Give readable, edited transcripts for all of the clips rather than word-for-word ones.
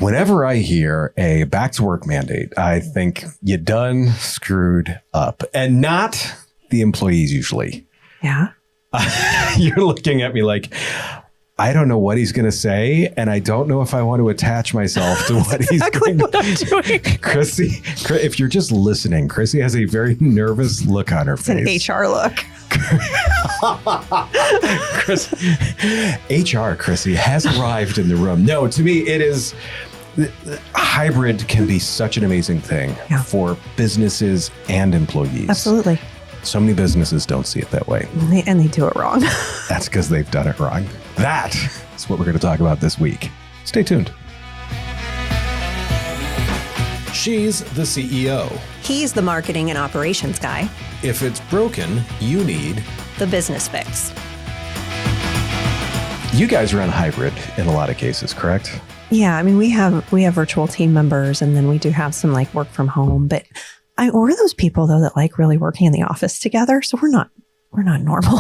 Whenever I hear a back to work mandate, I think you done screwed up, and not the employees usually. Yeah. You're looking at me like, I don't know what he's going to say, and I don't know if I want to attach myself to what he's going what I'm doing. Chrissy, if you're just listening, Chrissy has a very nervous look on her face. An HR look. HR, Chrissy, has arrived in the room. No, to me, it is... Hybrid can be such an amazing thing for businesses and employees. Absolutely. So many businesses don't see it that way. And they do it wrong. That's because they've done it wrong. That is what we're going to talk about this week. Stay tuned. She's the CEO. He's the marketing and operations guy. If it's broken, you need the business fix. You guys run hybrid in a lot of cases, correct? Yeah, I mean, we have virtual team members, and then we do have some like work from home. But we're those people though that like really working in the office together. So we're not normal.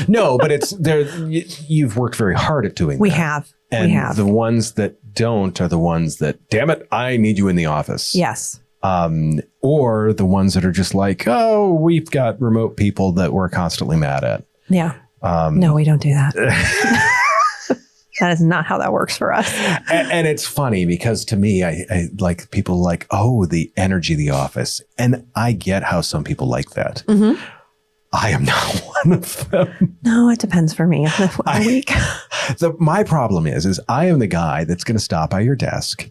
No, but it's there. You've worked very hard at doing. We that. have. And we have. The ones that don't are the ones that, damn it, I need you in the office. Yes. Or the ones that are just like, oh, we've got remote people that we're constantly mad at. Yeah. No, we don't do that. That is not how that works for us. And it's funny because to me, I like people like, oh, the energy of the office. And I get how some people like that. Mm-hmm. I am not one of them. No, it depends for me. A week. My problem is I am the guy that's going to stop by your desk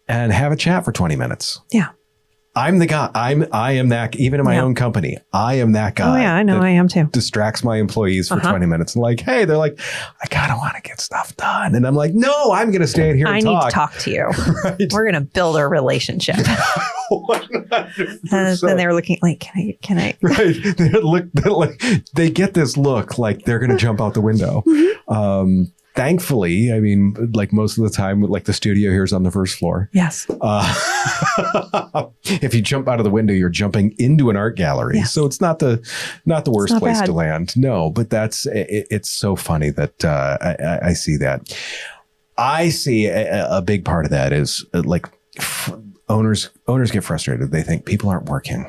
and have a chat for 20 minutes. Yeah. I'm the guy. I am that, even in my own company, I am that guy. Oh yeah, I know. I am too. Distracts my employees for 20 minutes. And like, hey, they're like, I kind of want to get stuff done. And I'm like, no, I'm going to stand here and talk. I need to talk to you. Right. We're going to build a relationship. 100%. Then they're looking like, can I? Right. They get this look like they're going to jump out the window. Mm-hmm. Thankfully, I mean, like most of the time, like the studio here is on the first floor. Yes. If you jump out of the window, you're jumping into an art gallery. Yes. So it's not the worst place to land. No, but it's so funny that I see that. I see a big part of that is like owners get frustrated. They think people aren't working.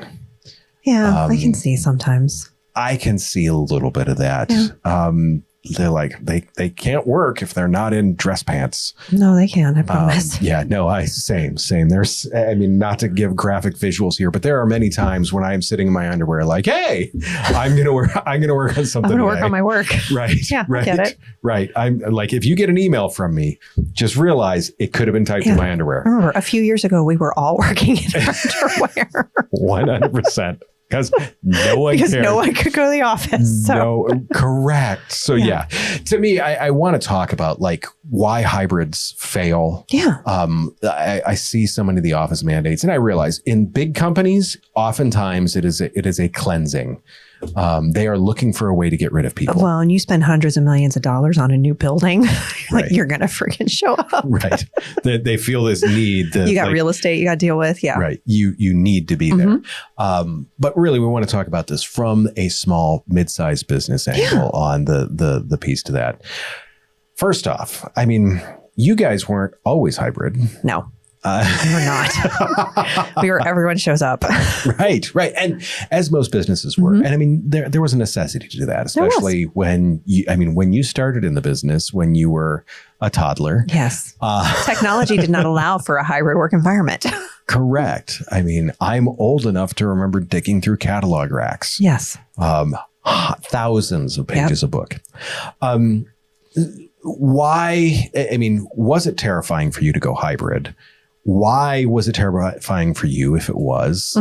Yeah, I can see sometimes. I can see a little bit of that. Yeah. They're like, they can't work if they're not in dress pants. No, they can. I promise. Same. There's, I mean, not to give graphic visuals here, but there are many times when I'm sitting in my underwear, like, hey, I'm going to work on something. I'm going to work on my work. Right. Yeah. Right. I get it. Right. I'm like, if you get an email from me, just realize it could have been typed in my underwear. I remember a few years ago, we were all working in our underwear. 100%. Because no one could go to the office. So. No, correct. So to me, I want to talk about like why hybrids fail. Yeah. I see so many of the office mandates, and I realize in big companies, oftentimes it is a cleansing. They are looking for a way to get rid of people. Well, and you spend hundreds of millions of dollars on a new building, like you're going to freaking show up. Right. They feel this need. That, you got real estate you got to deal with. Yeah. Right. You need to be there. But really, we want to talk about this from a small, mid-sized business angle on the piece to that. First off, I mean, you guys weren't always hybrid. No. We're not. Everyone shows up. Right. And as most businesses were. And I mean, there was a necessity to do that, especially when you started in the business, when you were a toddler. Yes. Technology did not allow for a hybrid work environment. Correct. I mean, I'm old enough to remember digging through catalog racks. Yes. Thousands of pages of book. Why? I mean, was it terrifying for you to go hybrid? Why was it terrifying for you if it was?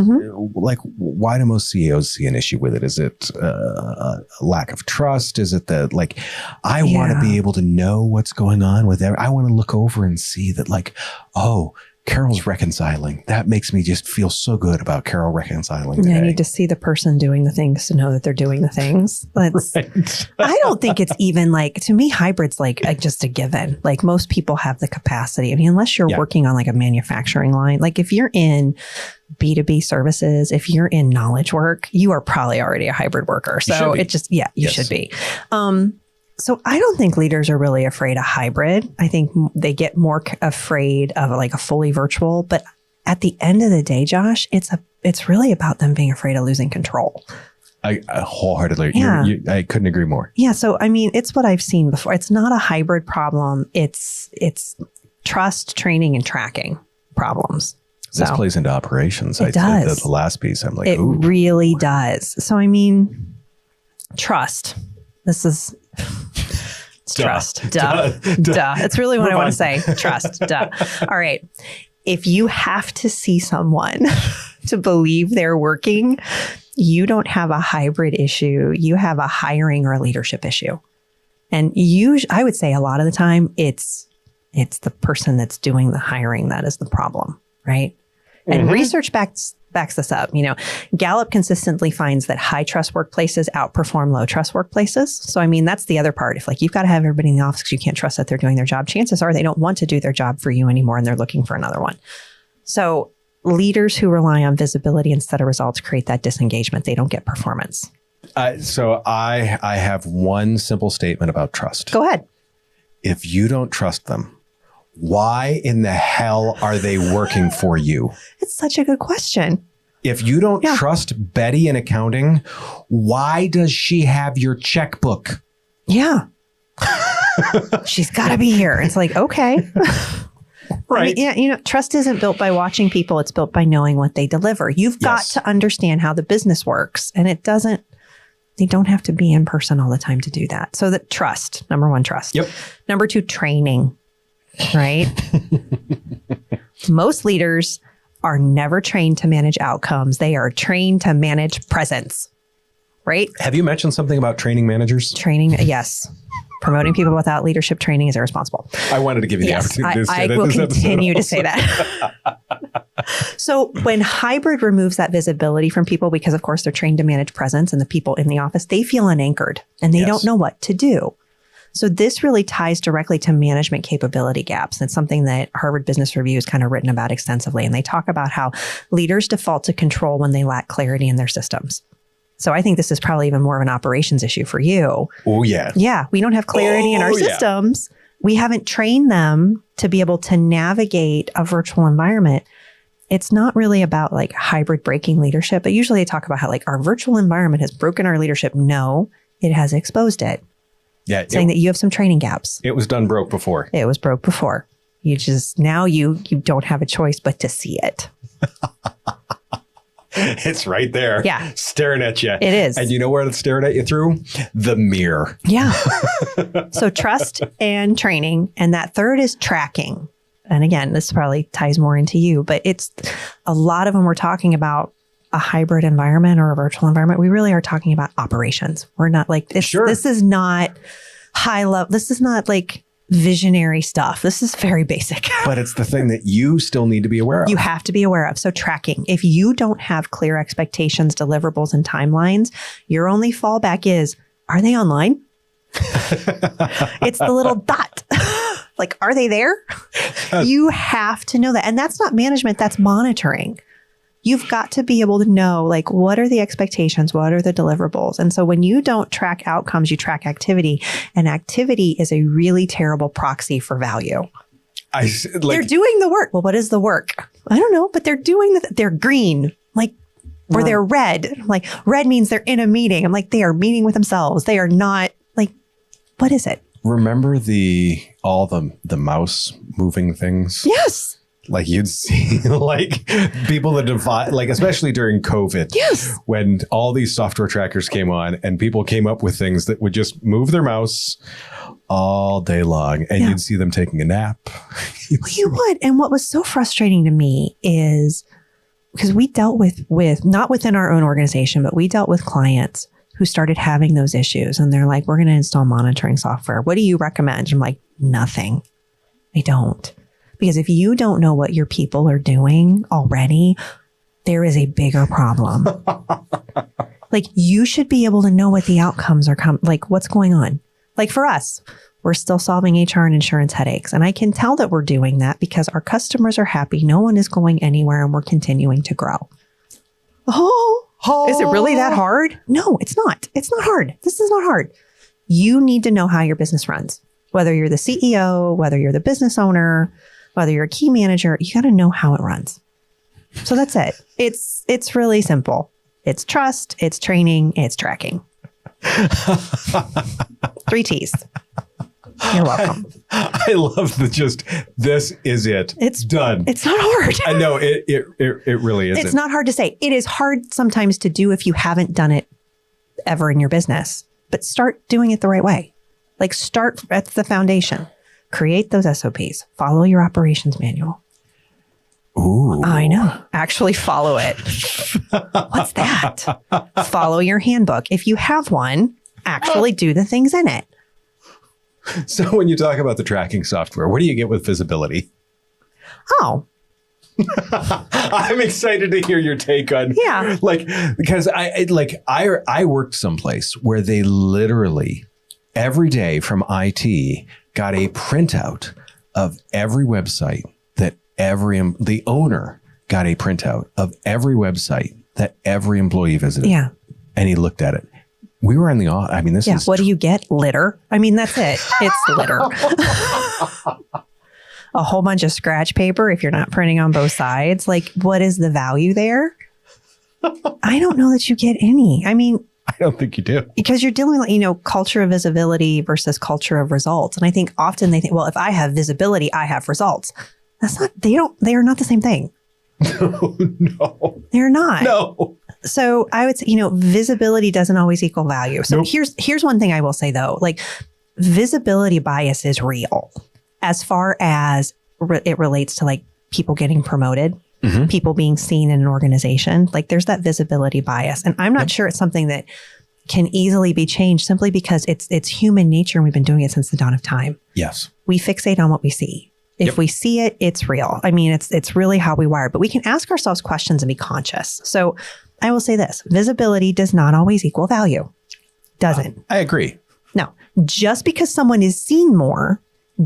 Like, why do most CEOs see an issue with it? Is it a lack of trust? Is it that, like, I want to be able to know what's going on with I want to look over and see that, like, oh, Carol's reconciling. That makes me just feel so good about Carol reconciling today. I need to see the person doing the things to know that they're doing the things. Right. I don't think it's even like, to me, hybrid's like just a given. Like most people have the capacity. I mean, unless you're working on like a manufacturing line, like if you're in B2B services, if you're in knowledge work, you are probably already a hybrid worker. So it just, you should be. So I don't think leaders are really afraid of hybrid. I think they get more afraid of like a fully virtual. But at the end of the day, Josh, it's really about them being afraid of losing control. I wholeheartedly, I couldn't agree more. Yeah. So, I mean, it's what I've seen before. It's not a hybrid problem. It's trust, training, and tracking problems. This plays into operations. It does. The last piece, I'm like, it ooh. really does. So, I mean, trust. This is trust. Duh. It's really what I want to say. Trust. Duh. All right. If you have to see someone to believe they're working, you don't have a hybrid issue. You have a hiring or a leadership issue. And I would say a lot of the time it's the person that's doing the hiring that is the problem, right? And research backs this up. You know, Gallup consistently finds that high trust workplaces outperform low trust workplaces. So, I mean, that's the other part. If like you've got to have everybody in the office because you can't trust that they're doing their job, chances are they don't want to do their job for you anymore and they're looking for another one. So leaders who rely on visibility instead of results create that disengagement. They don't get performance. So I have one simple statement about trust. Go ahead. If you don't trust them, why in the hell are they working for you? It's such a good question. If you don't trust Betty in accounting, why does she have your checkbook? Yeah. She's got to be here. It's like, okay. Right. I mean, trust isn't built by watching people. It's built by knowing what they deliver. You've got to understand how the business works. And they don't have to be in person all the time to do that. So that trust, number one, trust. Yep. Number two, training, right? Most leaders are never trained to manage outcomes. They are trained to manage presence, right? Have you mentioned something about training managers? Training, yes. Promoting people without leadership training is irresponsible. I wanted to give you the opportunity to say that. I will continue to say that. So when hybrid removes that visibility from people, because of course they're trained to manage presence and the people in the office, they feel unanchored and they don't know what to do. So this really ties directly to management capability gaps. It's something that Harvard Business Review has kind of written about extensively. And they talk about how leaders default to control when they lack clarity in their systems. So I think this is probably even more of an operations issue for you. Oh, yeah. Yeah. We don't have clarity in our systems. We haven't trained them to be able to navigate a virtual environment. It's not really about like hybrid breaking leadership, but usually they talk about how like our virtual environment has broken our leadership. No, it has exposed it. Yeah. Saying that you have some training gaps. It was done broke before. It was broke before. Now you don't have a choice but to see it. It's right there. Yeah. Staring at you. It is. And you know where it's staring at you through? The mirror. Yeah. So trust and training. And that third is tracking. And again, this probably ties more into you, but it's a lot of when we're talking about a hybrid environment or a virtual environment, we really are talking about operations. We're not like, this is not high level. This is not like visionary stuff. This is very basic. But it's the thing that you still need to be aware of. You have to be aware of. So tracking, if you don't have clear expectations, deliverables, and timelines, your only fallback is, are they online? It's the little dot. Like, are they there? You have to know that. And that's not management, that's monitoring. You've got to be able to know, like, what are the expectations? What are the deliverables? And so when you don't track outcomes, you track activity. And activity is a really terrible proxy for value. They're doing the work. Well, what is the work? I don't know, but they're doing they're green, like, or they're red. Like, red means they're in a meeting. I'm like, they are meeting with themselves. They are not, like, what is it? Remember all the mouse moving things? Yes. Like you'd see like people that divide, like especially during COVID, when all these software trackers came on and people came up with things that would just move their mouse all day long and you'd see them taking a nap. You would. And what was so frustrating to me is because we dealt with not within our own organization, but we dealt with clients who started having those issues. And they're like, we're going to install monitoring software. What do you recommend? I'm like, nothing. I don't. Because if you don't know what your people are doing already, there is a bigger problem. Like, you should be able to know what the outcomes are, like what's going on. Like for us, we're still solving HR and insurance headaches. And I can tell that we're doing that because our customers are happy. No one is going anywhere and we're continuing to grow. Oh, is it really that hard? No, it's not. It's not hard. This is not hard. You need to know how your business runs. Whether you're the CEO, whether you're the business owner, whether you're a key manager, you got to know how it runs. So that's it. It's really simple. It's trust, it's training, it's tracking. 3 T's. You're welcome. I love this is it. It's done. It's not hard. I know it really isn't. It's not hard to say. It is hard sometimes to do if you haven't done it ever in your business, but start doing it the right way. Like start at the foundation, create those SOPs, follow your operations manual. Ooh. I know. Actually follow it. What's that? Follow your handbook. If you have one, actually do the things in it. So when you talk about the tracking software, what do you get with visibility? Oh. I'm excited to hear your take on because I worked someplace where they literally every day from IT got a printout of every website that the owner got a printout of every website that every employee visited. Yeah. And he looked at it. We were in the office. I mean, this is. What do you get? Litter. I mean, that's it. It's litter. A whole bunch of scratch paper if you're not printing on both sides. Like, what is the value there? I don't know that you get any. I mean, I don't think you do. Because you're dealing with, culture of visibility versus culture of results. And I think often they think, well, if I have visibility, I have results. That's not, they are not the same thing. No. They're not. No. So I would say, visibility doesn't always equal value. So here's one thing I will say though, like visibility bias is real as far as it relates to like people getting promoted. Mm-hmm. People being seen in an organization, like there's that visibility bias. And I'm not sure it's something that can easily be changed simply because it's human nature and we've been doing it since the dawn of time. Yes. We fixate on what we see. If we see it, it's real. I mean, it's really how we wire, but we can ask ourselves questions and be conscious. So I will say this, visibility does not always equal value. Doesn't. I agree. No, just because someone is seen more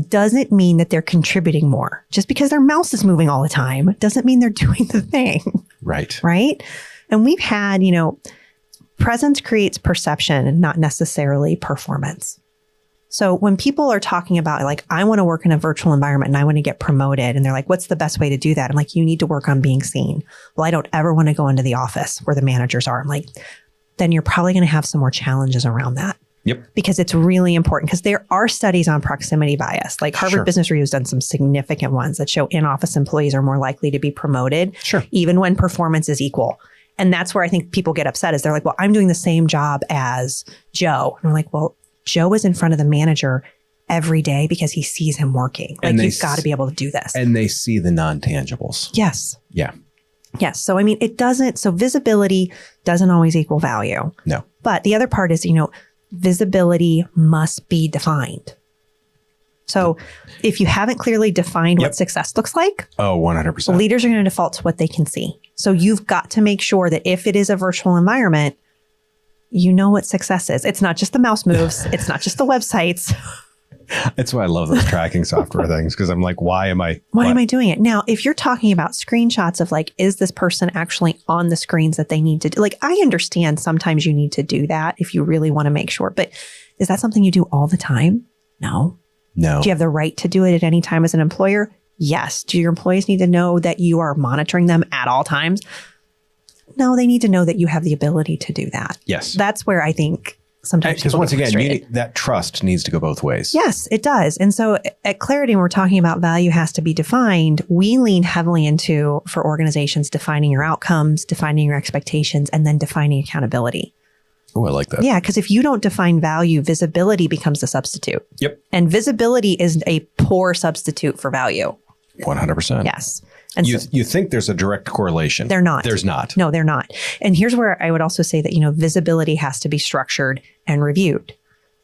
doesn't mean that they're contributing more. Just because their mouse is moving all the time doesn't mean they're doing the thing. Right. Right. And we've had, presence creates perception, not necessarily performance. So when people are talking about like, I want to work in a virtual environment and I want to get promoted and they're like, what's the best way to do that? I'm like, you need to work on being seen. Well, I don't ever want to go into the office where the managers are. I'm like, then you're probably going to have some more challenges around that. Yep. Because it's really important because there are studies on proximity bias. Like Harvard Business Review has done some significant ones that show in-office employees are more likely to be promoted, even when performance is equal. And that's where I think people get upset is they're like, well, I'm doing the same job as Joe. And I'm like, well, Joe is in front of the manager every day because he sees him working. Like you've got to be able to do this. And they see the non-tangibles. Yes. Yeah. Yes. So, I mean, so visibility doesn't always equal value. No. But the other part is, visibility must be defined. So if you haven't clearly defined what success looks like, 100%. Leaders are going to default to what they can see. So you've got to make sure that if it is a virtual environment, you know what success is. It's not just the mouse moves. It's not just the websites. That's why I love those tracking software things because I'm like, why am I doing it? Now, if you're talking about screenshots of like, is this person actually on the screens that they need to do? Like, I understand sometimes you need to do that if you really want to make sure, but is that something you do all the time? No. No. Do you have the right to do it at any time as an employer? Yes. Do your employees need to know that you are monitoring them at all times? No, they need to know that you have the ability to do that. Yes. That's where I think sometimes because once again, that trust needs to go both ways. Yes, it does. And so at Clarity, when we're talking about value has to be defined, we lean heavily into, for organizations, defining your outcomes, defining your expectations, and then defining accountability. Oh, I like that. Yeah, because if you don't define value, visibility becomes the substitute. Yep. And visibility is a poor substitute for value. 100%. Yes. And you think there's a direct correlation. They're not. There's not. No, they're not. And here's where I would also say that, visibility has to be structured and reviewed.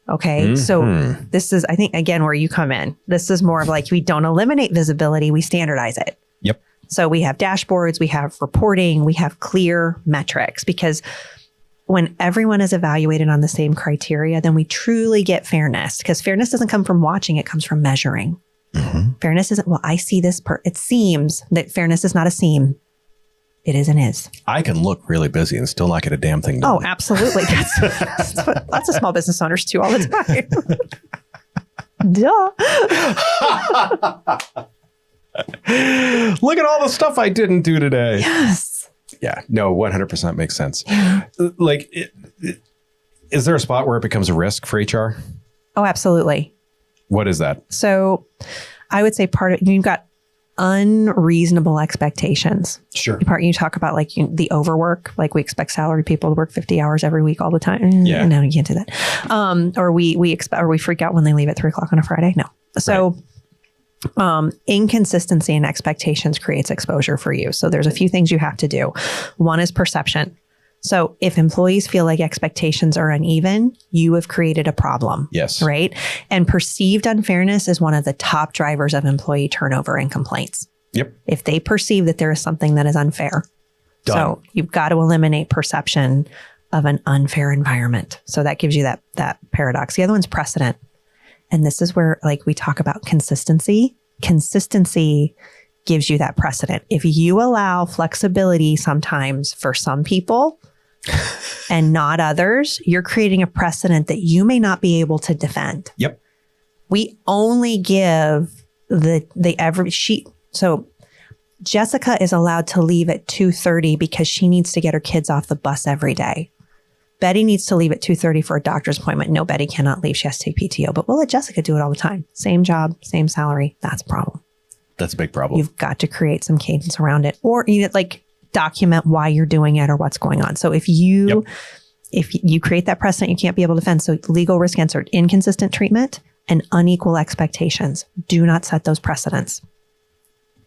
Okay. Mm-hmm. So this is, I think, again, where you come in. This is more of like, we don't eliminate visibility, we standardize it. Yep. So we have dashboards, we have reporting, we have clear metrics, because when everyone is evaluated on the same criteria, then we truly get fairness, because fairness doesn't come from watching, it comes from measuring. Mm-hmm. Fairness isn't, well, I see this, it seems that fairness is not a seam. It is and is. I can look really busy and still not get a damn thing done. Oh, absolutely. That's what lots of small business owners do all the time. Duh. Look at all the stuff I didn't do today. Yes. Yeah. No, 100% makes sense. Like, is there a spot where it becomes a risk for HR? Oh, absolutely. What is that? So I would say you've got unreasonable expectations. Sure. You talk about like the overwork, like we expect salaried people to work 50 hours every week all the time. Yeah. No, you can't do that. Or we freak out when they leave at 3:00 on a Friday. No. So inconsistency in expectations creates exposure for you. So there's a few things you have to do. One is perception. So if employees feel like expectations are uneven, you have created a problem. Yes. Right. And perceived unfairness is one of the top drivers of employee turnover and complaints. Yep. If they perceive that there is something that is unfair. Done. So you've got to eliminate perception of an unfair environment. So that gives you that paradox. The other one's precedent. And this is where like we talk about consistency. Consistency gives you that precedent. If you allow flexibility sometimes for some people and not others, you're creating a precedent that you may not be able to defend. Yep. We only give so Jessica is allowed to leave at 2:30 because she needs to get her kids off the bus every day. Betty needs to leave at 2:30 for a doctor's appointment. No, Betty cannot leave. She has to take PTO, but we'll let Jessica do it all the time. Same job, same salary. That's a problem. That's a big problem. You've got to create some cadence around it, or document why you're doing it or what's going on. So if you create that precedent, you can't be able to defend. So legal risk answer, inconsistent treatment and unequal expectations. Do not set those precedents.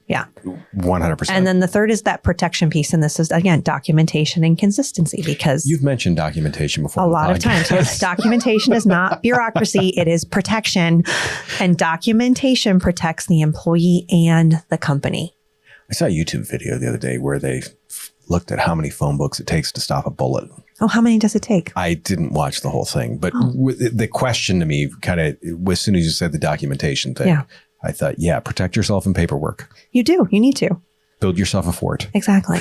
Yeah. 100%. And then the third is that protection piece. And this is, again, documentation and consistency, because you've mentioned documentation before. A lot of times. Yes, documentation is not bureaucracy. It is protection. And documentation protects the employee and the company. I saw a YouTube video the other day where they looked at how many phone books it takes to stop a bullet. Oh, how many does it take? I didn't watch the whole thing, but the question to me kind of, as soon as you said the documentation thing, I thought, protect yourself in paperwork. You do. You need to. Build yourself a fort. Exactly.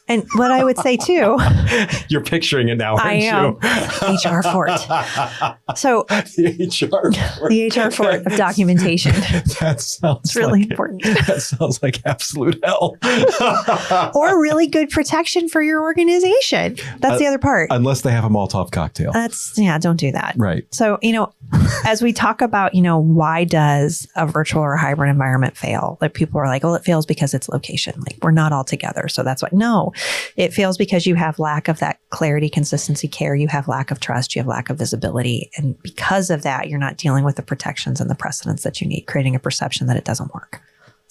And what I would say too. You're picturing it now, aren't you? HR fort. So the HR fort. The HR fort of documentation. That sounds really important. That sounds like absolute hell. Or really good protection for your organization. That's the other part. Unless they have a Molotov cocktail. Don't do that. Right. So, as we talk about, why does a virtual or hybrid environment fail? Like people are like, well, it fails because it's location. Like we're not all together. So that's why. No, it fails because you have lack of that clarity, consistency, care. You have lack of trust. You have lack of visibility. And because of that, you're not dealing with the protections and the precedents that you need, creating a perception that it doesn't work.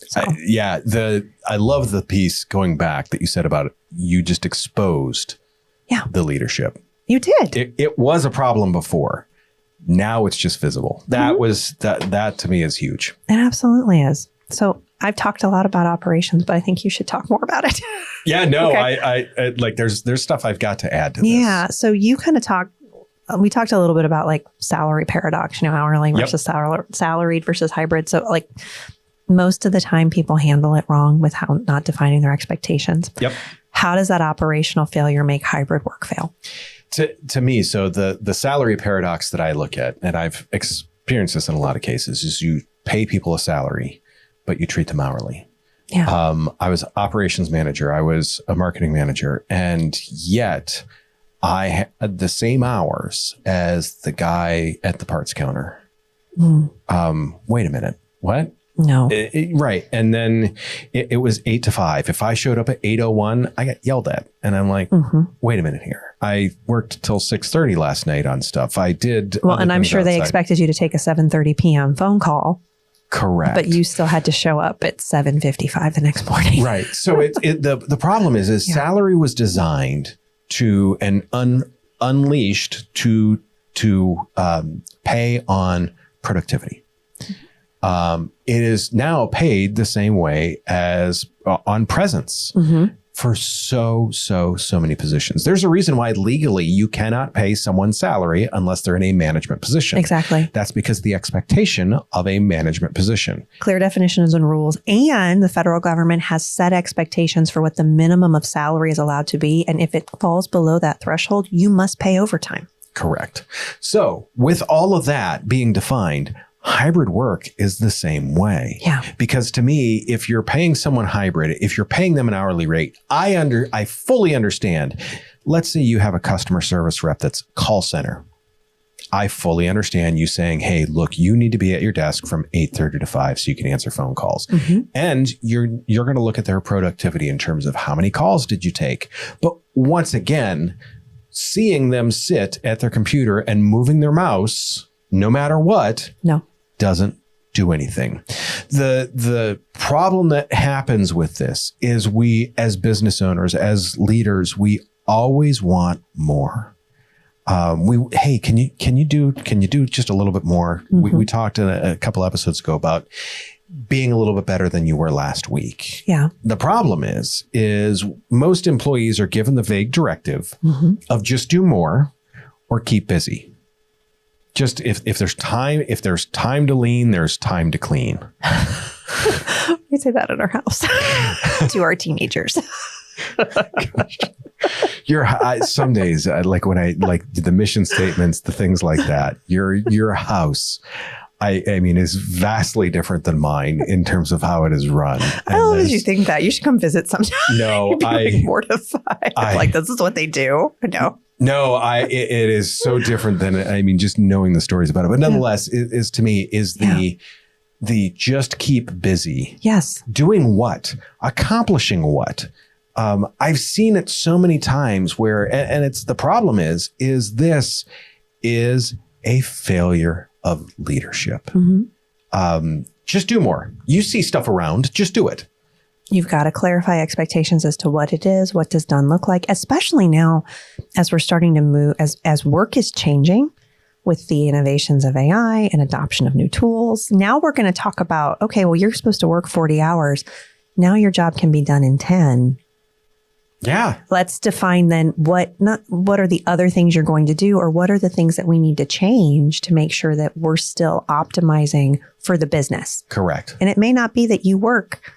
So. I love the piece going back that you said about it. You just exposed the leadership. You did. It was a problem before. Now it's just visible. That was that to me is huge. It absolutely is. So I've talked a lot about operations, but I think you should talk more about it. Yeah, no, Okay. I like there's stuff I've got to add to this. Yeah. So you kind of we talked a little bit about like salary paradox, hourly versus salaried versus hybrid. So like most of the time people handle it wrong with how not defining their expectations. Yep. How does that operational failure make hybrid work fail? To me, so the salary paradox that I look at, and I've experienced this in a lot of cases, is you pay people a salary, but you treat them hourly. Yeah. I was operations manager. I was a marketing manager, and yet I had the same hours as the guy at the parts counter. Wait a minute. What? No. Right. And then it was 8 to 5. If I showed up at 8:01, I got yelled at. And I'm like, wait a minute here. I worked till 6:30 last night on stuff. I did. Well, and I'm sure they expected you to take a 7:30 p.m. phone call. Correct. But you still had to show up at 7:55 the next morning. Right. So the problem is salary was designed to and unleashed to pay on productivity. It is now paid the same way as on presence. for so many positions. There's a reason why legally you cannot pay someone's salary unless they're in a management position. Exactly. That's because of the expectation of a management position. Clear definitions and rules. And the federal government has set expectations for what the minimum of salary is allowed to be. And if it falls below that threshold, you must pay overtime. Correct. So with all of that being defined, hybrid work is the same way. Yeah. Because to me, if you're paying someone hybrid, if you're paying them an hourly rate, I fully understand. Let's say you have a customer service rep that's call center. I fully understand you saying, hey, look, you need to be at your desk from 8:30 to 5 so you can answer phone calls. Mm-hmm. And you're going to look at their productivity in terms of how many calls did you take. But once again, seeing them sit at their computer and moving their mouse, no matter what, doesn't do anything. The problem that happens with this is we, as business owners, as leaders, we always want more. Hey, can you do just a little bit more? Mm-hmm. We talked a couple episodes ago about being a little bit better than you were last week. Yeah. The problem is most employees are given the vague directive of just do more or keep busy. Just if there's time to lean, there's time to clean. We say that in our house to our teenagers. Some days, like when I like the mission statements, the things like that, your house, I mean, is vastly different than mine in terms of how it is run. I love that you think that. You should come visit sometime. No, You'd be mortified. Like, this is what they do. No, it is so different than, I mean, just knowing the stories about it. But nonetheless, is to me is the just keep busy. Yes. Doing what? Accomplishing what? I've seen it so many times where, and it's the problem is this is a failure of leadership. Mm-hmm. Just do more. You see stuff around, just do it. You've got to clarify expectations as to what it is. What does done look like? Especially now as we're starting to move, as work is changing with the innovations of AI and adoption of new tools. Now we're going to talk about, okay, well, you're supposed to work 40 hours. Now your job can be done in 10. Yeah. Let's define then what are the other things you're going to do, or what are the things that we need to change to make sure that we're still optimizing for the business. Correct. And it may not be that you work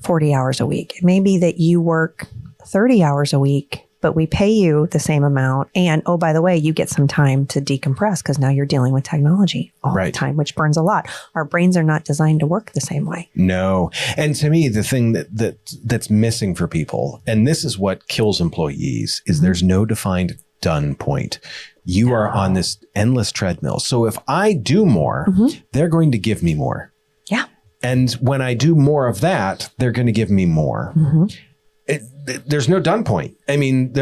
40 hours a week. It may be that you work 30 hours a week, but we pay you the same amount. And oh, by the way, you get some time to decompress because now you're dealing with technology all the time, which burns a lot. Our brains are not designed to work the same way. No. And to me, the thing that's missing for people, and this is what kills employees, is there's no defined done point. You are on this endless treadmill. So if I do more, they're going to give me more. Yeah. And when I do more of that, they're going to give me more. Mm-hmm. There's no done point. I mean,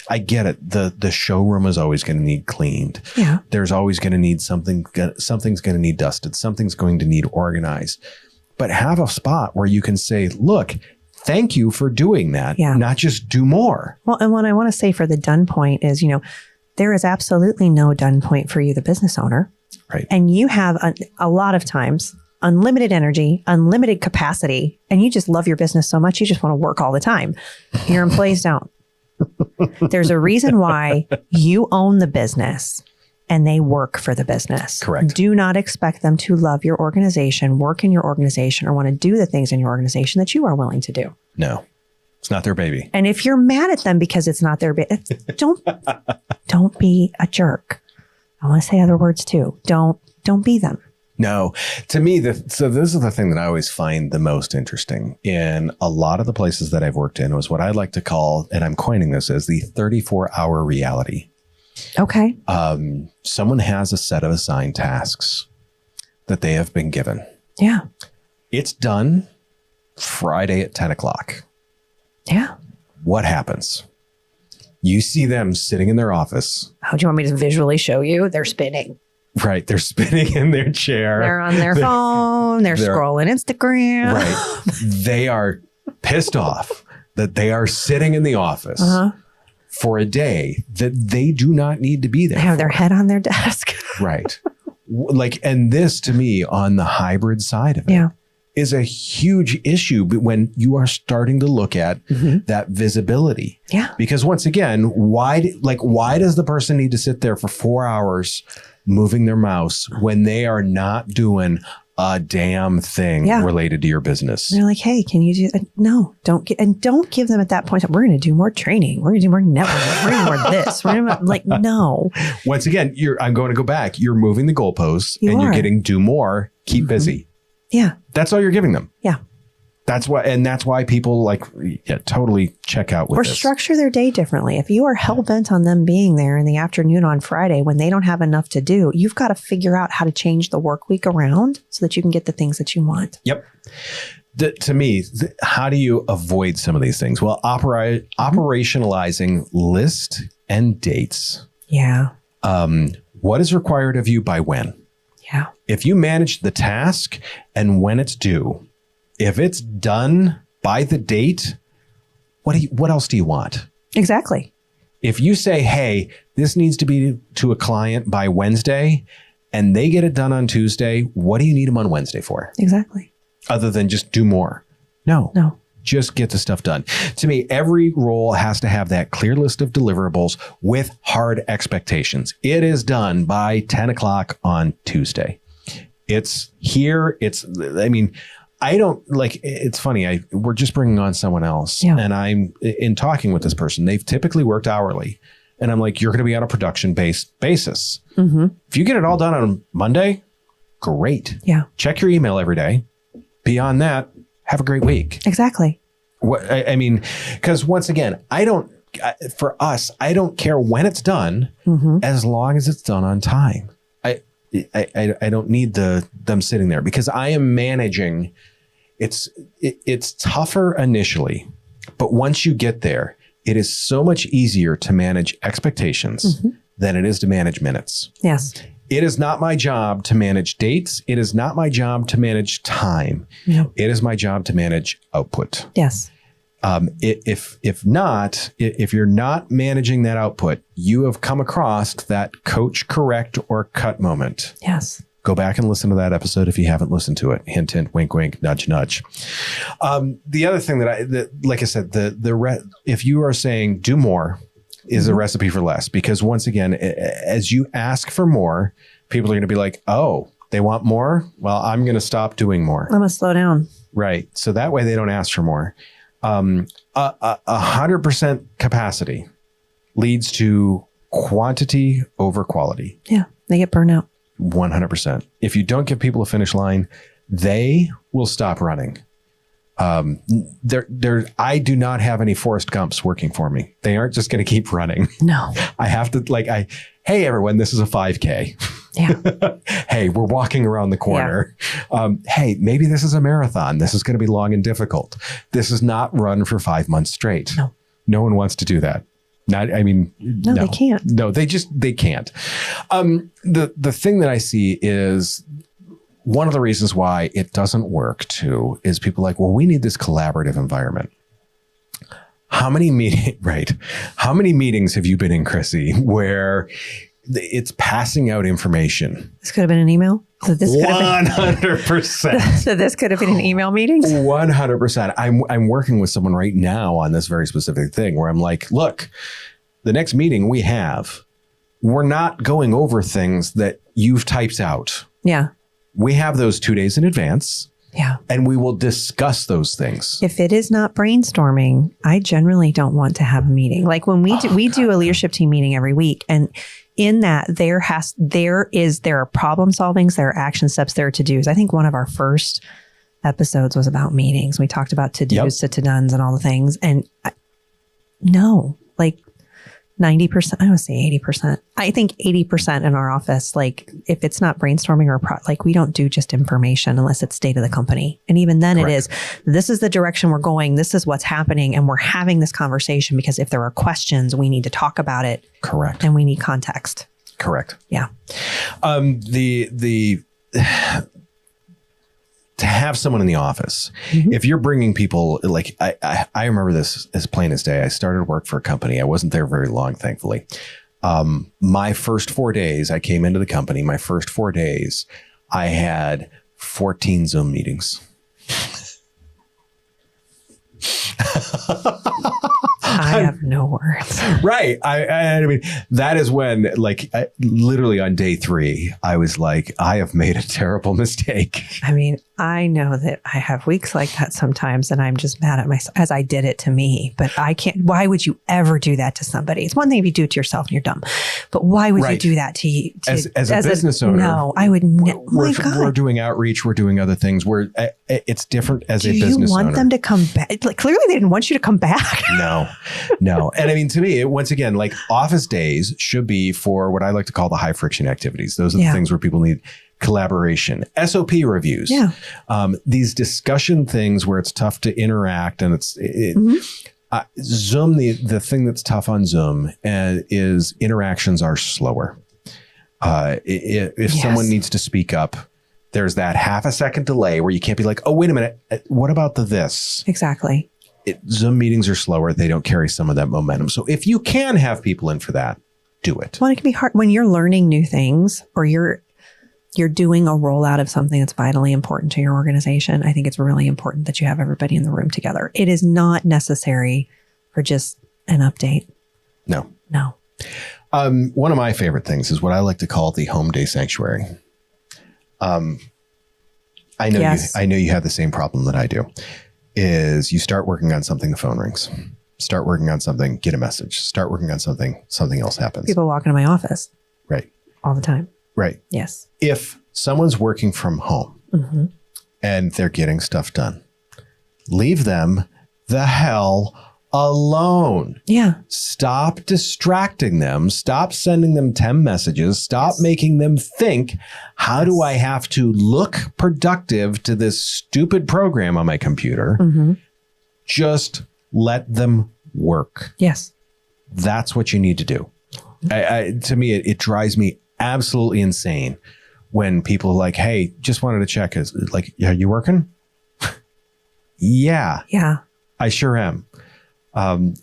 I get it. The showroom is always going to need cleaned. Yeah. There's always going to need something's going to need dusted. Something's going to need organized. But have a spot where you can say, look, thank you for doing that. Yeah. Not just do more. Well, and what I want to say for the done point is, there is absolutely no done point for you, the business owner. Right. And you have a lot of times unlimited energy, unlimited capacity, and you just love your business so much, you just want to work all the time. Your employees don't. There's a reason why you own the business and they work for the business. Correct. Do not expect them to love your organization, work in your organization, or want to do the things in your organization that you are willing to do. No, it's not their baby. And if you're mad at them because it's not their baby, don't be a jerk. I want to say other words too. Don't be them. No, to me, so this is the thing that I always find the most interesting in a lot of the places that I've worked in was what I like to call, and I'm coining this as the 34-hour reality. Okay. Someone has a set of assigned tasks that they have been given. Yeah. It's done Friday at 10 o'clock. Yeah. What happens? You see them sitting in their office. How do you want me to visually show you? They're spinning. Right. They're spinning in their chair. They're on their phone. They're scrolling Instagram. Right. They are pissed off that they are sitting in the office for a day that they do not need to be there. They have their head on their desk. Right. And this to me on the hybrid side of it is a huge issue when you are starting to look at that visibility. Yeah. Because once again, why does the person need to sit there for 4 hours moving their mouse when they are not doing a damn thing related to your business? And they're like, hey, can you do no, don't give them at that point. We're going to do more training. We're going to do more networking. We're going to do more this. We're going to like, no. Once again, I'm going to go back. You're moving the goalposts you're getting do more, keep busy. Yeah. That's all you're giving them. Yeah. That's why people totally check out with this. Or structure their day differently. If you are hell-bent on them being there in the afternoon on Friday when they don't have enough to do, you've got to figure out how to change the work week around so that you can get the things that you want. Yep. To me, how do you avoid some of these things? Well, operationalizing list and dates. Yeah. What is required of you by when? Yeah. If you manage the task and when it's due, if it's done by the date, what else do you want? Exactly. If you say, hey, this needs to be to a client by Wednesday and they get it done on Tuesday, what do you need them on Wednesday for? Exactly. Other than just do more. No. Just get the stuff done. To me, every role has to have that clear list of deliverables with hard expectations. It is done by 10 o'clock on Tuesday. It's here. It's funny. We're just bringing on someone else and I'm in talking with this person. They've typically worked hourly and I'm like, you're going to be on a production-based basis. Mm-hmm. If you get it all done on Monday, great. Yeah. Check your email every day. Beyond that, have a great week. Exactly. Because once again, I don't care when it's done as long as it's done on time. I don't need them sitting there because I am managing. It's tougher initially, but once you get there, it is so much easier to manage expectations than it is to manage minutes. Yes. It is not my job to manage dates. It is not my job to manage time. No. It is my job to manage output. Yes. If you're not managing that output, you have come across that coach correct or cut moment. Yes. Go back and listen to that episode if you haven't listened to it. Hint, hint, wink, wink, nudge, nudge. The other thing like I said, if you are saying do more is a recipe for less, because once again, as you ask for more, people are going to be like, oh, they want more. Well, I'm going to stop doing more. I'm going to slow down. Right. So that way they don't ask for more. 100% capacity leads to quantity over quality. Yeah. They get burnt out. 100%. If you don't give people a finish line, they will stop running. I do not have any Forrest Gumps working for me. They aren't just going to keep running. No. I have to hey everyone, this is a 5K. Yeah. Hey, we're walking around the corner. Yeah. Hey, maybe this is a marathon. This is going to be long and difficult. This is not run for 5 months straight. No one wants to do that. No, they can't. No, they can't. The thing that I see is one of the reasons why it doesn't work too is people like, well, we need this collaborative environment. How many meetings have you been in, Chrissy, where it's passing out information? This could have been an email. So this 100%. So this could have been an email meeting. 100%. I'm working with someone right now on this very specific thing where I'm like, look, the next meeting we have, we're not going over things that you've typed out. Yeah. We have those 2 days in advance. Yeah. And we will discuss those things. If it is not brainstorming, I generally don't want to have a meeting. Like when we do a leadership team meeting every week, and in that there are problem solvings, there are action steps, there are to-dos. I think one of our first episodes was about meetings. We talked about to-dos to to-dones and all the things. And 90%, I would say 80%. I think 80% in our office, like if it's not brainstorming or we don't do just information unless it's state of the company. And even then Correct. This is the direction we're going. This is what's happening. And we're having this conversation because if there are questions, we need to talk about it. Correct. And we need context. Correct. Yeah. To have someone in the office, if you're bringing people, like I remember this as plain as day. I started work for a company. I wasn't there very long, thankfully. My first 4 days, I came into the company. My first 4 days, I had 14 Zoom meetings. I have no words. Right. I mean, that is when, like, literally on day 3, I was like, I have made a terrible mistake. I mean, I know that I have weeks like that sometimes, and I'm just mad at myself as I did it to me. But I can't. Why would you ever do that to somebody? It's one thing if you do it to yourself and you're dumb, but why would you do that to you? As a business owner, no, I would. We're doing outreach. We're doing other things. It's different as a business owner. Do you want them to come back? Like, clearly, they didn't want you to come back. No. And I mean, to me, once again, like, office days should be for what I like to call the high friction activities. Those are the things where people need collaboration, SOP reviews, these discussion things where it's tough to interact. And Zoom, the thing that's tough on Zoom is interactions are slower. If someone needs to speak up, there's that half a second delay where you can't be like, oh, wait a minute. What about this? Exactly. Zoom meetings are slower. They don't carry some of that momentum. So if you can have people in for that, do it. Well, it can be hard when you're learning new things or you're doing a rollout of something that's vitally important to your organization. I think it's really important that you have everybody in the room together. It is not necessary for just an update. No. One of my favorite things is what I like to call the home day sanctuary. I know you have the same problem that I do. Is you start working on something, the phone rings. Start working on something, get a message. Start working on something else happens. People walk into my office. Right. All the time. Right. Yes. If someone's working from home and they're getting stuff done, leave them the hell alone. Yeah. Stop distracting them. Stop sending them 10 messages. Stop making them think, how do I have to look productive to this stupid program on my computer? Just let them work. Yes. That's what you need to do. To me, it drives me absolutely insane when people are like, hey, just wanted to check. Are you working? Yeah. I sure am.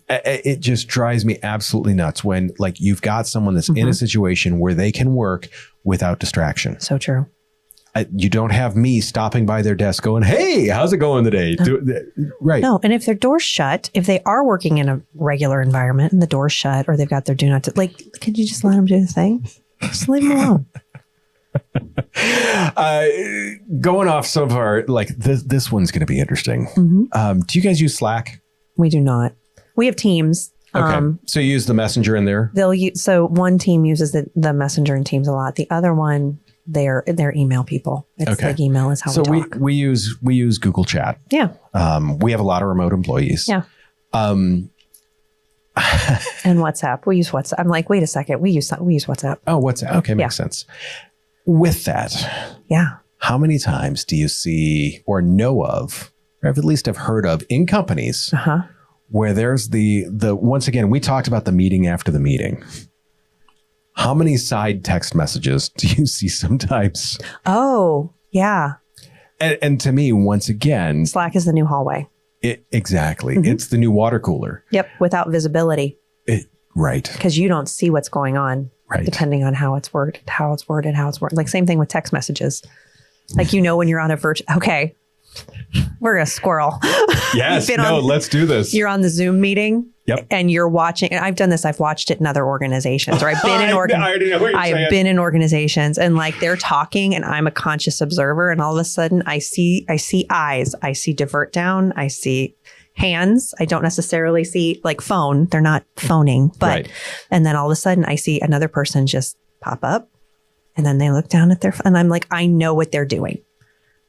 It just drives me absolutely nuts when, like, you've got someone that's in a situation where they can work without distraction. So true. You don't have me stopping by their desk going, hey, how's it going today? Right. No. And if their door's shut, if they are working in a regular environment and the door's shut or they've got their do not, could you just let them do the thing? Just leave them alone. Going off some of our, this one's going to be interesting. Do you guys use Slack? We do not. We have Teams. Okay. So you use the Messenger in there? So one team uses the Messenger in Teams a lot. The other one, they're email people. It's like email is how we talk. we use Google Chat. Yeah. We have a lot of remote employees. Yeah. And WhatsApp. We use WhatsApp. I'm like, wait a second. We use WhatsApp. Oh, WhatsApp. Okay. Makes sense. With that. Yeah. How many times do you see or know of, or at least have heard of in companies where there's the once again, we talked about the meeting after the meeting. How many side text messages do you see sometimes? Oh, yeah. And to me, once again, Slack is the new hallway. Exactly. It's the new water cooler. Yep. Without visibility. Right. Because you don't see what's going on. Right. Depending on how it's worded. Like same thing with text messages. Like, when you're on a virtual, okay, we're a squirrel. Yes. Let's do this. You're on the Zoom meeting. Yep. And you're watching, and I've done this. I've watched it in other organizations, or I've been in I've been in organizations, and like they're talking, and I'm a conscious observer, and all of a sudden I see eyes, I see divert down, I see hands. I don't necessarily see like phone. They're not phoning, but and then all of a sudden I see another person just pop up, and then they look down at their phone, and I'm like, I know what they're doing.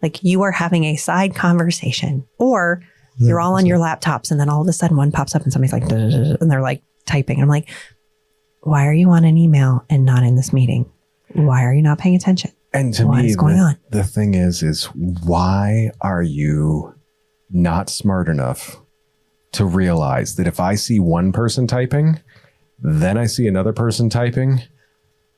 Like, you are having a side conversation, or you're all on your laptops, and then all of a sudden one pops up and somebody's like, and they're like typing. I'm like, why are you on an email and not in this meeting? Why are you not paying attention? And to what me, is going on? The thing is why are you not smart enough to realize that if I see one person typing, then I see another person typing,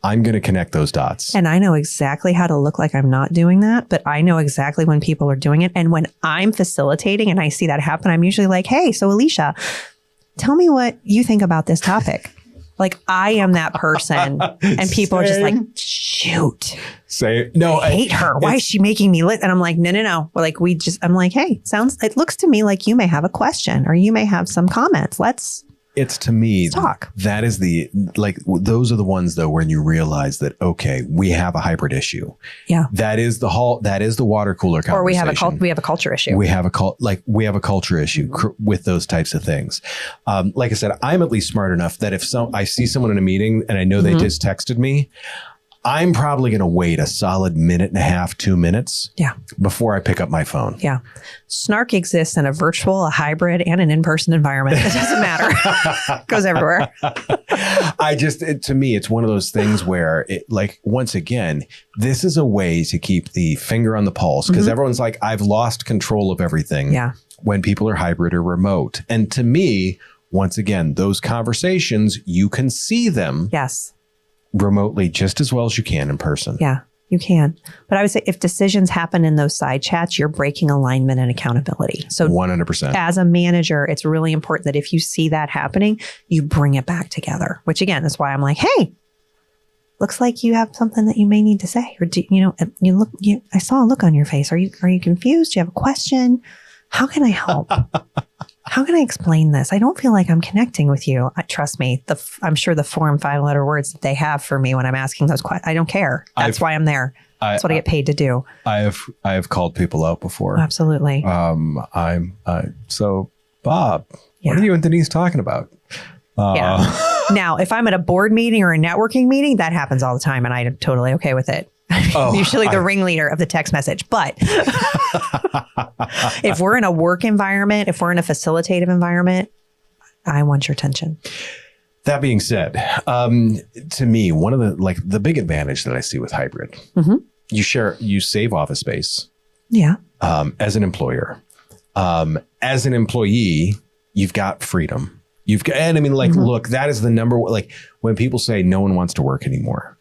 I'm going to connect those dots. And I know exactly how to look like I'm not doing that, but I know exactly when people are doing it. And when I'm facilitating and I see that happen, I'm usually like, hey, so Alicia, tell me what you think about this topic. Like I am that person. And people are just like, shoot. No, I hate her. Why is she making me lit? And I'm like, no. Like I'm like, hey, it looks to me like you may have a question or you may have some comments. It's to me, talk. That is those are the ones though, when you realize that, okay, we have a hybrid issue. Yeah. That is the water cooler conversation. Or we have a culture issue. We have a culture issue with those types of things. Like I said, I'm at least smart enough that if I see someone in a meeting and I know they just texted me, I'm probably going to wait a solid minute and a half, 2 minutes before I pick up my phone. Yeah. Snark exists in a virtual, a hybrid, and an in-person environment. It doesn't matter. It goes everywhere. To me, it's one of those things where once again, this is a way to keep the finger on the pulse because everyone's like, I've lost control of everything when people are hybrid or remote. And to me, once again, those conversations, you can see them. Yes. Remotely just as well as you can in person. Yeah, you can. But I would say if decisions happen in those side chats, you're breaking alignment and accountability. So 100%. As a manager, it's really important that if you see that happening, you bring it back together, which again, that's why I'm like, hey, looks like you have something that you may need to say. Or I saw a look on your face. Are you confused? Do you have a question? How can I help? How can I explain this? I don't feel like I'm connecting with you. Trust me, I'm sure the 4 and 5 letter words that they have for me when I'm asking those questions, I don't care. That's why I'm there. That's what I get paid to do. I have called people out before. Absolutely. So Bob, what are you and Denise talking about? Now, if I'm at a board meeting or a networking meeting, that happens all the time and I'm totally okay with it. Usually the ringleader of the text message. But if we're in a work environment, if we're in a facilitative environment, I want your attention. That being said, to me, one of the big advantage that I see with hybrid, you save office space. Yeah. As an employer, as an employee, you've got freedom. Look, that is the number one, when people say no one wants to work anymore.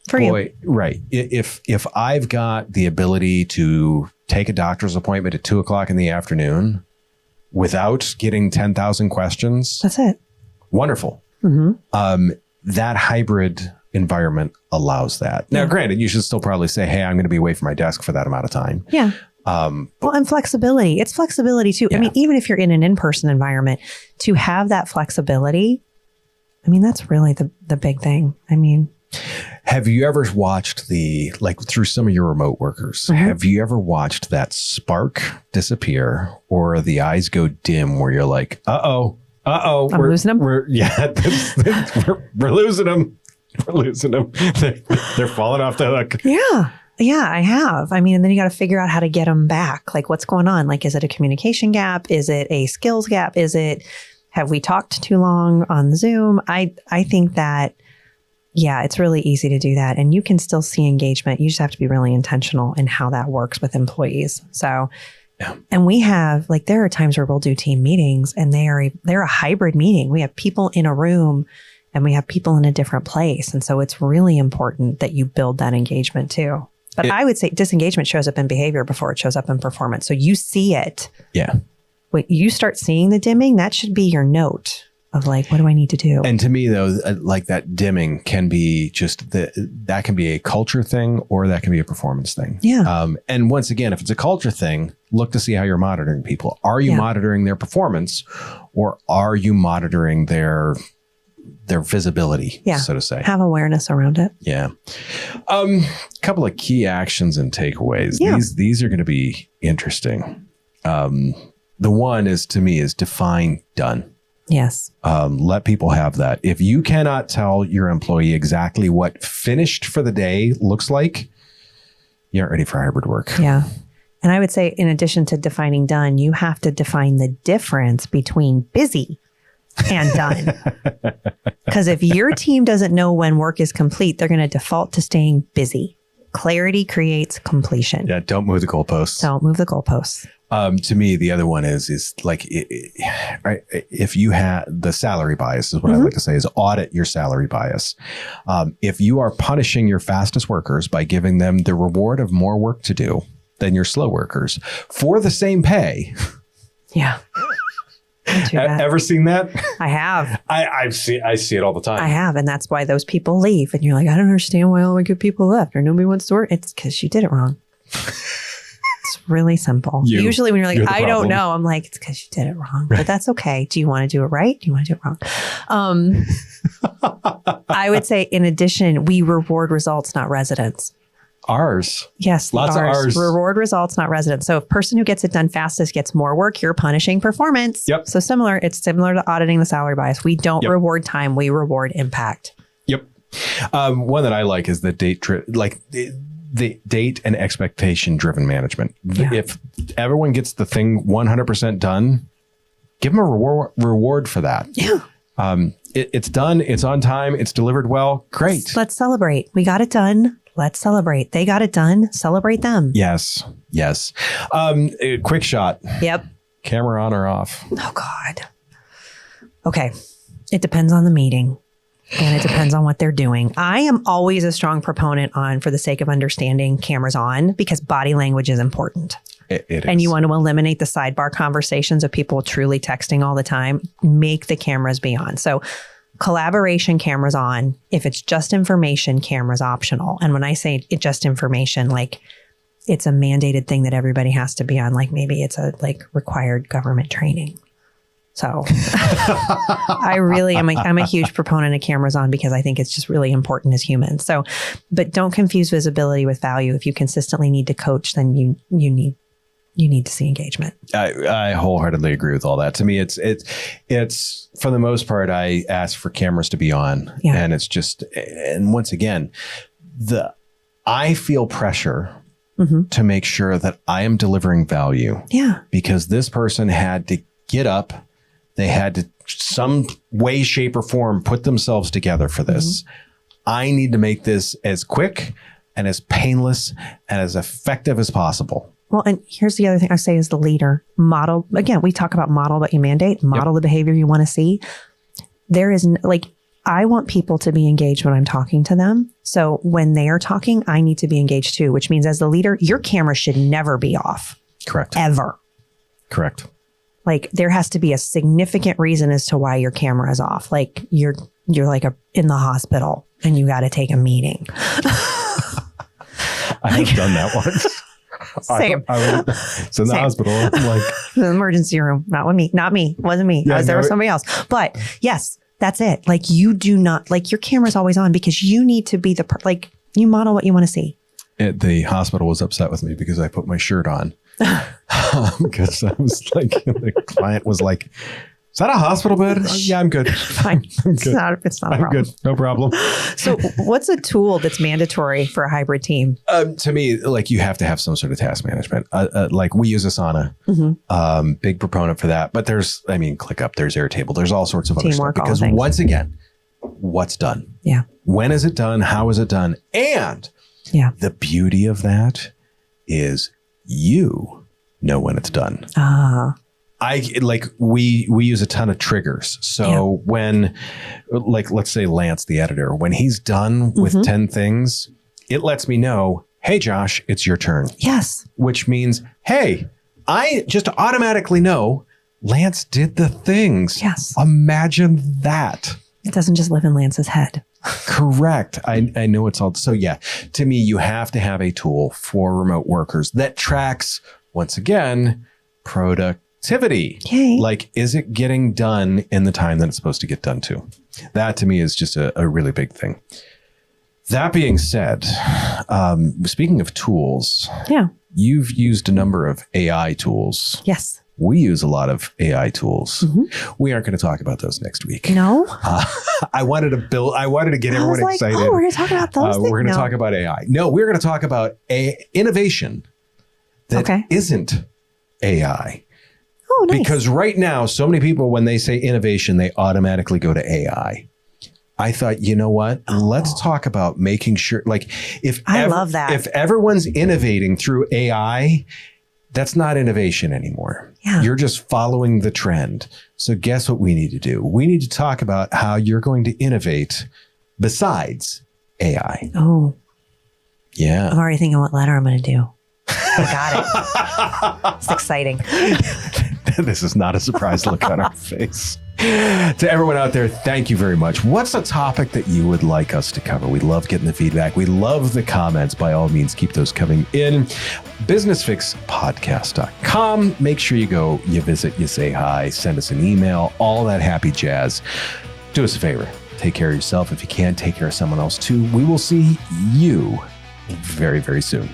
For you. Right. If I've got the ability to take a doctor's appointment at 2:00 in the afternoon without getting 10,000 questions. That's it. Wonderful. That hybrid environment allows that. Now, granted, you should still probably say, hey, I'm going to be away from my desk for that amount of time. Yeah. And flexibility. It's flexibility too. Yeah. I mean, even if you're in an in-person environment, to have that flexibility, that's really the big thing. Have you ever watched through some of your remote workers, have you ever watched that spark disappear or the eyes go dim where you're like, I'm losing them? We're losing them. We're losing them. They're falling off the hook. Yeah. Yeah, I have. And then you got to figure out how to get them back. Like what's going on? Is it a communication gap? Is it a skills gap? Have we talked too long on Zoom? I think that it's really easy to do that. And you can still see engagement. You just have to be really intentional in how that works with employees. So, and we have, there are times where we'll do team meetings and they're a hybrid meeting. We have people in a room and we have people in a different place. And so it's really important that you build that engagement too. But I would say disengagement shows up in behavior before it shows up in performance. So you see it. Yeah. When you start seeing the dimming, that should be your note of what do I need to do? And to me, though, that dimming can be that can be a culture thing or that can be a performance thing. Yeah. And once again, if it's a culture thing, look to see how you're monitoring people. Are you monitoring their performance or are you monitoring their visibility, so to say? Have awareness around it. Yeah. Couple of key actions and takeaways. Yeah. These are going to be interesting. The one is define done. Yes. Let people have that. If you cannot tell your employee exactly what finished for the day looks like, you aren't ready for hybrid work. Yeah. And I would say, in addition to defining done, you have to define the difference between busy and done. Because if your team doesn't know when work is complete, they're going to default to staying busy. Clarity creates completion. Yeah. Don't move the goalposts. Don't move the goalposts. To me, the other one is if you have the salary bias is what I like to say is audit your salary bias. If you are punishing your fastest workers by giving them the reward of more work to do than your slow workers for the same pay. Yeah. too bad. Ever seen that? I have. I see it all the time. I have. And that's why those people leave. And you're like, I don't understand why all the good people left or nobody wants to work. It's because you did it wrong. It's really simple. Usually when you're like, I don't know, I'm like, it's because you did it wrong. But that's okay. Do you want to do it right? Do you want to do it wrong? I would say, in addition, we reward results, not residents. Ours. Yes. Lots of ours. Reward results, not residents. So if person who gets it done fastest gets more work, you're punishing performance. Yep. So it's similar to auditing the salary bias. We don't reward time. We reward impact. Yep. One that I like is the the date and expectation driven management. Yeah. If everyone gets the thing 100% done, give them a reward for that. Yeah. It's done. It's on time. It's delivered well. Great. Let's celebrate. We got it done. Let's celebrate. They got it done. Celebrate them. Yes. Yes. Quick shot. Yep. Camera on or off? Oh, God. Okay. It depends on the meeting and it depends on what they're doing. I am always a strong proponent on, for the sake of understanding, cameras on, because body language is important. It is. And you want to eliminate the sidebar conversations of people truly texting all the time. Make the cameras be on. So collaboration, cameras on. If it's just information, cameras optional. And when I say it just information, like it's a mandated thing that everybody has to be on. Like maybe it's a required government training. So I'm a huge proponent of cameras on because I think it's just really important as humans. So, but don't confuse visibility with value. If you consistently need to coach, then you need to see engagement. I wholeheartedly agree with all that. To me, it's for the most part, I ask for cameras to be on, and it's just, and once again, I feel pressure to make sure that I am delivering value. Yeah. Because this person had to get up, they had to some way, shape, or form put themselves together for this. I need to make this as quick and as painless and as effective as possible. Well, and here's the other thing I say as the leader. Model, again, we talk about model what you mandate, model the behavior you want to see. There is I want people to be engaged when I'm talking to them. So when they are talking, I need to be engaged too, which means as the leader, your camera should never be off. Correct. Ever. Correct. Like there has to be a significant reason as to why your camera is off. Like you're like in the hospital and you got to take a meeting. I have done that once. Same. It's in the hospital. I'm like the emergency room. Not with me. Not me. Wasn't me. I was there with somebody else. But yes, that's it. Like you do not, your camera's always on because you need to be you model what you want to see. The hospital was upset with me because I put my shirt on. Because I was the client was like, is that a hospital bed? Yeah, I'm good. Fine. I'm good. It's not a problem. I'm good. No problem. So what's a tool that's mandatory for a hybrid team? To me, you have to have some sort of task management. We use Asana. Big proponent for that. But there's, ClickUp, there's Airtable. There's all sorts of other stuff. Because once again, what's done? Yeah. When is it done? How is it done? And the beauty of that is you know when it's done. We use a ton of triggers. So when let's say Lance, the editor, when he's done with 10 things, it lets me know, hey, Josh, it's your turn. Yes. Which means, hey, I just automatically know Lance did the things. Yes. Imagine that. It doesn't just live in Lance's head. Correct. I know it's all. So to me, you have to have a tool for remote workers that tracks, once again, productivity. Yay. Is it getting done in the time that it's supposed to get done to? That to me is just a really big thing. That being said, speaking of tools, you've used a number of AI tools. Yes. We use a lot of AI tools. We aren't going to talk about those next week. No. I wanted to get everyone excited. Oh, we're going to talk about those. We're going to talk about AI. No, we're going to talk about innovation that isn't AI. Oh, nice. Because right now, so many people, when they say innovation, they automatically go to AI. I thought, you know what? Let's talk about making sure, I love that. If everyone's innovating through AI, that's not innovation anymore. Yeah. You're just following the trend. So guess what we need to do? We need to talk about how you're going to innovate besides AI. Oh. Yeah. I'm already thinking what letter I'm going to do. I got it. It's exciting. This is not a surprised look on our face. To everyone out there, thank you very much. What's a topic that you would like us to cover? We love getting the feedback. We love the comments. By all means, keep those coming in. businessfixpodcast.com. Make sure you visit, you say hi, send us an email, all that happy jazz. Do us a favor. Take care of yourself. If you can, take care of someone else too. We will see you very, very soon.